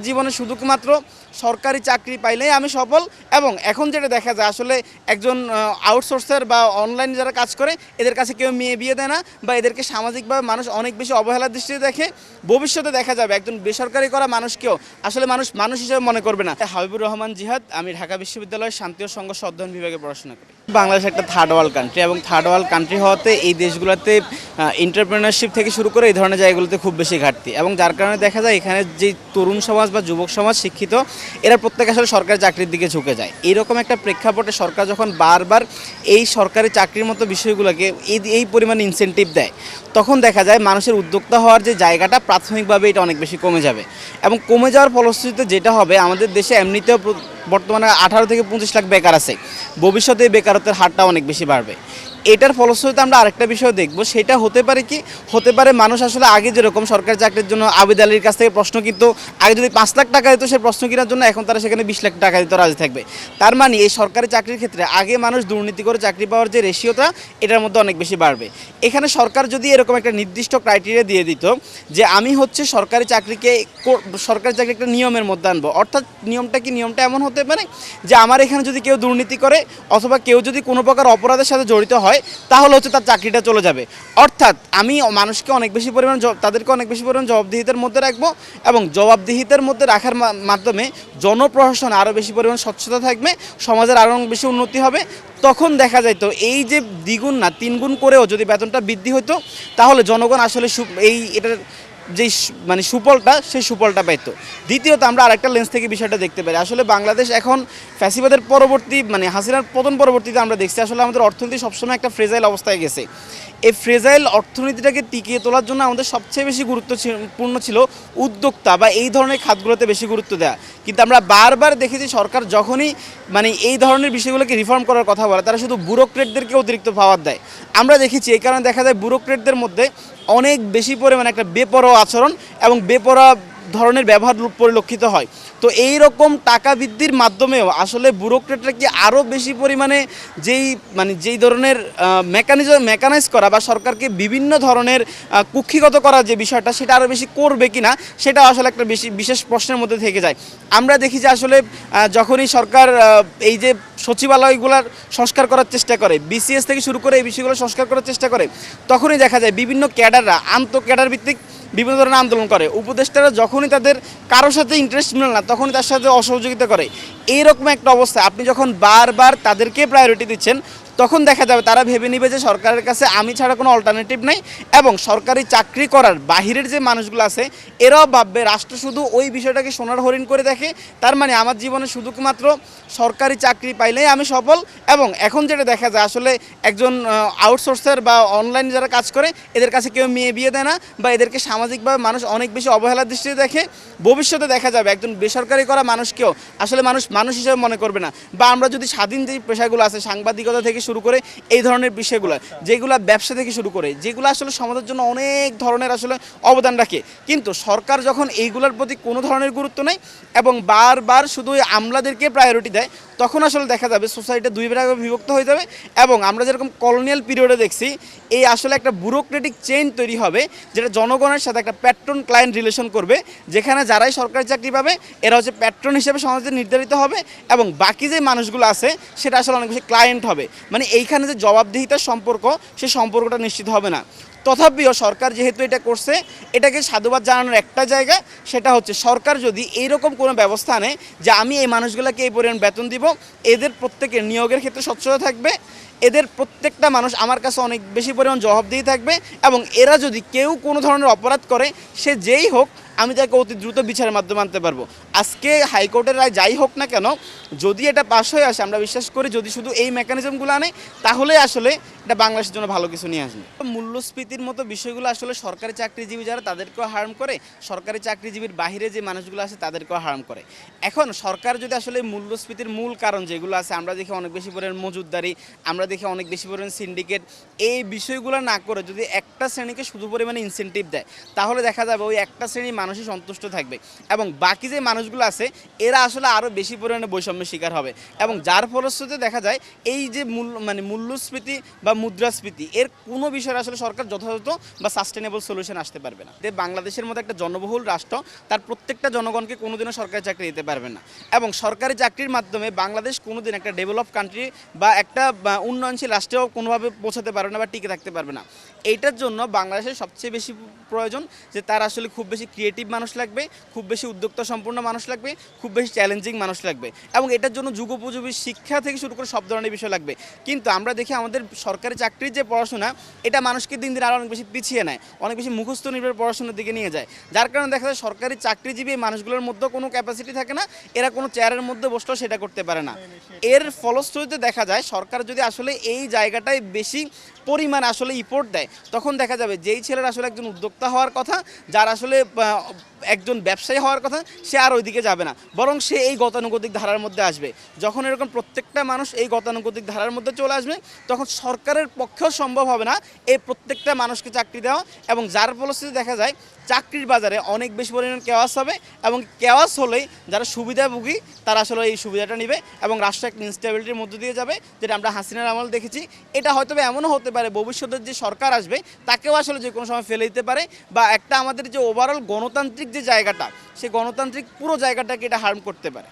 জীবনে শুধুমাত্র সরকারি চাকরি পাইলেই আমি সফল। এবং এখন যেটা দেখা যায় আসলে একজন আউটসোর্সার বা অনলাইনে যারা কাজ করে এদের কাছে কেউ মেয়ে বিয়ে দেয় না, বা এদেরকে সামাজিকভাবে মানুষ অনেক বেশি অবহেলার দৃষ্টিতে দেখে। ভবিষ্যতে দেখা যাবে একজন বেসরকারি করা মানুষকেও আসলে মানুষ মানুষ হিসেবে মনে করবে না। হাবিবুর রহমান জিহাদ, আমি ঢাকা বিশ্ববিদ্যালয়ের শান্তি ও সংঘর্ষ অধ্যয়ন বিভাগে পড়াশোনা করি। বাংলাদেশ একটা থার্ড ওয়ার্ল্ড কান্ট্রি, এবং থার্ড ওয়ার্ল্ড কান্ট্রি হওয়াতে এই দেশগুলোতে এন্টারপ্রেনারশিপ থেকে শুরু করে এই ধরনের জায়গাগুলোতে খুব বেশি ঘাটতি, এবং যার কারণে দেখা যায় এখানে যে তরুণ সমাজ বা যুবক সমাজ শিক্ষিত, এরা প্রত্যেকে আসলে সরকারি চাকরির দিকে ঝুঁকে যায়। এইরকম একটা প্রেক্ষাপটে সরকার যখন বারবার এই সরকারি চাকরির মতো বিষয়গুলোকে এই পরিমাণ ইনসেন্টিভ দেয়, তখন দেখা যায় মানুষের উদ্যোক্তা হওয়ার যে জায়গাটা প্রাথমিকভাবে এটা অনেক বেশি কমে যাবে। এবং কমে যাওয়ার ফলশ্রুতিতে যেটা হবে, আমাদের দেশে এমনিতেও বর্তমানে 18 থেকে 25 লাখ বেকার আছে, ভবিষ্যতে এই বেকারত্বের হারটা অনেক বেশি বাড়বে। এটার ফলশ্রুতিতে আমরা আরেকটা বিষয় দেখব, সেটা হতে পারে কি, হতে পারে মানুষ আসলে আগে যেরকম সরকারি চাকরির জন্য আবেদ আলীর কাছ থেকে প্রশ্ন কিন্তু আগে যদি 5 লাখ টাকা দিত সে প্রশ্ন কেনার জন্য, এখন তারা সেখানে 20 লাখ টাকা দিতে রাজি থাকবে। তার মানে এই সরকারি চাকরির ক্ষেত্রে আগে মানুষ দুর্নীতি করে চাকরি পাওয়ার যে রেশিওটা, এটার মধ্যে অনেক বেশি বাড়বে। এখানে সরকার যদি এরকম একটা নির্দিষ্ট ক্রাইটেরিয়া দিয়ে দিত যে আমি হচ্ছে সরকারি চাকরি একটা নিয়মের মধ্যে আনবো, অর্থাৎ নিয়মটা কি, নিয়মটা এমন হতে পারে যে আমার এখানে যদি কেউ দুর্নীতি করে অথবা কেউ যদি কোনো প্রকার অপরাধের সাথে জড়িত হয়, তাহলে হচ্ছে তার চাকরিটা চলে যাবে। অর্থাৎ আমি মানুষকে অনেক বেশি পরিমাণ তাদেরকে অনেক বেশি পরিমাণ জবাবদিহিতার মধ্যে রাখবো, এবং জবাবদিহিতার মধ্যে রাখার মাধ্যমে জনপ্রশাসন আরও বেশি পরিমাণ স্বচ্ছতা থাকবে, সমাজের আরও বেশি উন্নতি হবে। তখন দেখা যাইতো এই যে দ্বিগুণ না 3 গুণ করেও যদি বেতনটা বৃদ্ধি হতো, তাহলে জনগণ আসলে এটার যেই সুফলটা, সেই সুফলটা পাইতো। দ্বিতীয়ত আমরা আরেকটা লেন্স থেকে বিষয়টা দেখতে পারি, আসলে বাংলাদেশ এখন ফ্যাসিবাদের পরবর্তী হাসিনার পতন পরবর্তীতে আমরা দেখছি আসলে আমাদের অর্থনীতি সবসময় একটা ফ্রেজাইল অবস্থায় গেছে। এই ফ্রেজাইল অর্থনীতিটাকে টিকিয়ে তোলার জন্য আমাদের সবচেয়ে বেশি গুরুত্বপূর্ণ ছিল উদ্যোক্তা বা এই ধরনের খাতগুলোতে বেশি গুরুত্ব দেওয়া। কিন্তু আমরা বারবার দেখেছি সরকার যখনই এই ধরনের বিষয়গুলোকে রিফর্ম করার কথা বলে, তারা শুধু ব্যুরোক্রেটদেরকে অতিরিক্ত পাওয়ার দেয়। আমরা দেখেছি এই কারণে দেখা যায় ব্যুরোক্রেটদের মধ্যে অনেক বেশি পরিমাণে একটা বেপরোয়া আচরণ এবং বেপরোয়া ধরনের ব্যবহার পরিলক্ষিত হয়। তো এই রকম টাকা বৃদ্ধির মাধ্যমেও আসলে ব্যুরোক্রেটরা কি আরও বেশি পরিমাণে যেই ধরনের মেকানাইজ করা বা সরকারকে বিভিন্ন ধরনের কুক্ষিগত করার যে বিষয়টা, সেটা আরও বেশি করবে কিনা, সেটা আসলে একটা বিশেষ প্রশ্নের মধ্যে থেকে যায়। আমরা দেখি যে আসলে যখনই সরকার এই যে সচিবালয়গুলোর সংস্কার করার চেষ্টা করে, বিসিএস থেকে শুরু করে এই বিষয়গুলো সংস্কার করার চেষ্টা করে, তখনই দেখা যায় বিভিন্ন ক্যাডাররা ক্যাডার ভিত্তিক বিভিন্ন ধরনের আন্দোলন করে। উপদেষ্টারা যখনই তাদের কারোর সাথে ইন্টারেস্ট মিলে না, তখনই তার সাথে অসহযোগিতা করে। এইরকম একটা অবস্থা, আপনি যখন বারবার তাদেরকে প্রায়োরিটি দিচ্ছেন, তখন দেখা যাবে তারা ভেবে নিবে যে সরকারের কাছে আমি ছাড়া কোনো অল্টারনেটিভ নেই, এবং সরকারি চাকরি করার বাহিরের যে মানুষগুলো আছে এরাও ভাববে রাষ্ট্র শুধু ওই বিষয়টাকে সোনার হরিণ করে দেখে। তার মানে আমার জীবনে শুধুমাত্র সরকারি চাকরি পাইলেই আমি সফল। এবং এখন যেটা দেখা যায় আসলে একজন আউটসোর্সার বা অনলাইনে যারা কাজ করে এদের কাছে কেউ মেয়ে বিয়ে দেয় না, বা এদেরকে সামাজিকভাবে মানুষ অনেক বেশি অবহেলার দৃষ্টিতে দেখে। ভবিষ্যতে দেখা যাবে একজন বেসরকারি করা মানুষকেও আসলে মানুষ মানুষ হিসেবে মনে করবে না। বা আমরা যদি স্বাধীন যে পেশাগুলো আছে, সাংবাদিকতা থেকে শুরু করে এই ধরনের বিষয়গুলো, যেগুলো ব্যবসা থেকে শুরু করে, যেগুলো আসলে সমাজের জন্য অনেক ধরনের আসলে অবদান রাখে, কিন্তু সরকার যখন এইগুলোর প্রতি কোনো ধরনের গুরুত্ব নেই এবং বারবার শুধু আমলাদেরকে প্রায়োরিটি দেয়, তখন আসলে দেখা যাবে সোসাইটি দুই ভাগে বিভক্ত হয়ে যাবে। এবং আমরা যেরকম কলোনিয়াল পিরিয়ডে দেখছি, এই আসলে একটা ব্যুরোক্রেটিক চেইন তৈরি হবে, যেটা জনগণের সাথে একটা প্যাট্রন ক্লায়েন্ট রিলেশন করবে, যেখানে যারাই সরকারি চাকরি পাবে এরা হচ্ছে প্যাট্রন হিসেবে সমাজে নির্ধারিত হবে, এবং বাকি যে মানুষগুলো আছে সেটা আসলে অনেক বেশি ক্লায়েন্ট হবে। এইখানে যে জবাবদিহিতার সম্পর্ক, সেই সম্পর্কটা নিশ্চিত হবে না। তথাপিও সরকার যেহেতু এটা করছে, এটাকে সাধুবাদ জানানোর একটা জায়গা, সেটা হচ্ছে সরকার যদি এইরকম কোনো ব্যবস্থা নেয় যে আমি এই মানুষগুলোকে এই পরিমাণ বেতন দিব, এদের প্রত্যেকের নিয়োগের ক্ষেত্রে স্বচ্ছতা থাকবে, এদের প্রত্যেকটা মানুষ আমার কাছে অনেক বেশি পরিমাণ জবাবদিহি থাকবে, এবং এরা যদি কেউ কোনো ধরনের অপরাধ করে, সে যেই হোক, আমি তাকে অতি দ্রুত বিচারের মাধ্যমে আনতে পারবো। আজকে হাইকোর্টের রায় যাই হোক না কেন, যদি এটা পাস হয়ে আসে, আমরা বিশ্বাস করি যদি শুধু এই মেকানিজমগুলো আনে, তাহলে আসলে এটা বাংলাদেশের জন্য ভালো কিছু নিয়ে আসবে। মূল্যস্ফীতির মতো বিষয়গুলো আসলে সরকারি চাকরিজীবী যারা, তাদেরকেও হারাম করে, সরকারি চাকরিজীবীর বাইরে যে মানুষগুলো আছে তাদেরকেও হারাম করে। এখন সরকার যদি আসলে মূল্যস্ফীতির মূল কারণ যেগুলো আছে, আমরা দেখি অনেক বেশি পরিমাণ মজুতদারি, আমরা দেখি অনেক বেশি পরিমাণ সিন্ডিকেট, এই বিষয়গুলো না করে যদি একটা শ্রেণীকে শুধু পরিমাণে ইনসেন্টিভ দেয়, তাহলে দেখা যাবে ওই একটা শ্রেণী মানুষই সন্তুষ্ট থাকবে, এবং বাকি যে মানুষগুলো আছে এরা আসলে আরও বেশি পরিমাণে বৈষম্যের শিকার হবে। এবং যার ফলশ্রুতিতে দেখা যায় এই যে মূল্যস্ফীতি বা মুদ্রাস্ফীতি, এর কোনো বিষয়ে আসলে সরকার যথাযথ বা সাস্টেনেবল সলিউশন আসতে পারবে না। বাংলাদেশের মতো একটা জনবহুল রাষ্ট্র তার প্রত্যেকটা জনগণকে কোনোদিনও সরকারি চাকরি দিতে পারবে না, এবং সরকারি চাকরির মাধ্যমে বাংলাদেশ কোনোদিন একটা ডেভেলপ কান্ট্রি বা একটা উন্নয়নশীল রাষ্ট্রেও কোনোভাবে পৌঁছাতে পারবে না বা টিকে থাকতে পারবে না। এইটার জন্য বাংলাদেশের সবচেয়ে বেশি প্রয়োজন যে তার আসলে খুব বেশি ক্রিয়েটিভ মানুষ লাগবে, খুব বেশি উদ্যোক্তা সম্পূর্ণ মানুষ লাগবে, খুব বেশি চ্যালেঞ্জিং মানুষ লাগবে, এবং এটার জন্য যুগোপযোগী শিক্ষা থেকে শুরু করে সব ধরনের বিষয় লাগবে। কিন্তু আমরা দেখি আমাদের সরকারি চাকরির যে পড়াশোনা, এটা মানুষকে দিন দিন আরও অনেক বেশি পিছিয়ে নেয়, অনেক বেশি মুখস্থ নির্ভর পড়াশোনার দিকে নিয়ে যায়, যার কারণে দেখা যায় সরকারি চাকরিজীবী এই মানুষগুলোর মধ্যে কোনো ক্যাপাসিটি থাকে না, এরা কোনো চেয়ারের মধ্যে বসলেও সেটা করতে পারে না। এর ফলশ্রুতিতে দেখা যায় সরকার যদি আসলে এই জায়গাটায় বেশি পরিমাণ আসলে ইফোর্ট দেয়, তখন দেখা যাবে যেই ছেলের আসলে একজন উদ্যোক্তা হওয়ার কথা, যার আসলে একজন ব্যবসায়ী হওয়ার কথা, সে আর ওইদিকে যাবে না, বরং সে এই গতানুগতিক ধারার মধ্যে আসবে। যখন এরকম প্রত্যেকটা মানুষ এই গতানুগতিক ধারার মধ্যে চলে আসবে, তখন সরকারের পক্ষেও সম্ভব হবে না এই প্রত্যেকটা মানুষকে চাকরি দেওয়া, এবং যার ফলশ্রুতিতে দেখা যায় চাকরির বাজারে অনেক বেশি পরিমাণ কেওয়াস হবে, এবং কেওয়াস হলেই যারা সুবিধাভোগী তারা আসলে এই সুবিধাটা নেবে, এবং রাষ্ট্র একটা ইনস্টেবিলিটির মধ্য দিয়ে যাবে, যেটা আমরা হাসিনার আমল দেখেছি। এটা হয়তো এমনও হতে পারে ভবিষ্যতের যে সরকার আসবে তাকেও আসলে যে কোনো সময় ফেলে দিতে পারে, বা একটা আমাদের যে ওভারঅল গণতান্ত্রিক যে জায়গাটা, সেই গণতান্ত্রিক পুরো জায়গাটাকে এটা হার্ম করতে পারে।